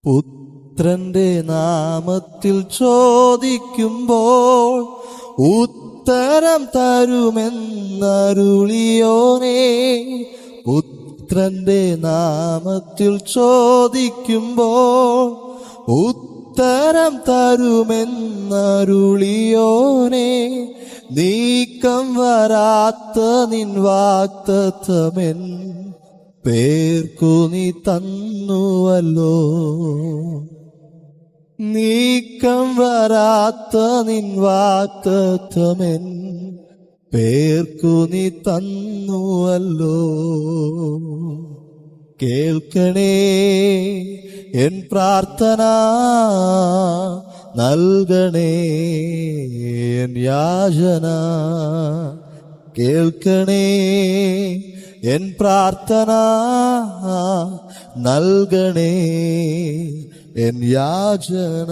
പുത്രന്റെ നാമത്തിൽ ചോദിക്കുമ്പോൾ ഉത്തരം തരുമെന്നരുളിയോനേ. പുത്രന്റെ നാമത്തിൽ ചോദിക്കുമ്പോൾ ഉത്തരം തരുമെന്നരുളിയോനേ. നീക്കം വരാത്ത നിൻ വാഗ്ദത്തമെൻ പേർക്കു നീ തന്നുവല്ലോ. നീക്കം വരാത്ത നിൻ വാഗ്ദത്തമെൻ പേർക്കു നീ തന്നുവല്ലോ. കേൾക്കണേ എൻ പ്രാർത്ഥന, നൽകണേ എൻ യാചന. കേൾക്കണേ എൻ പ്രാർത്ഥന, നൽകണേ എൻ യാചന.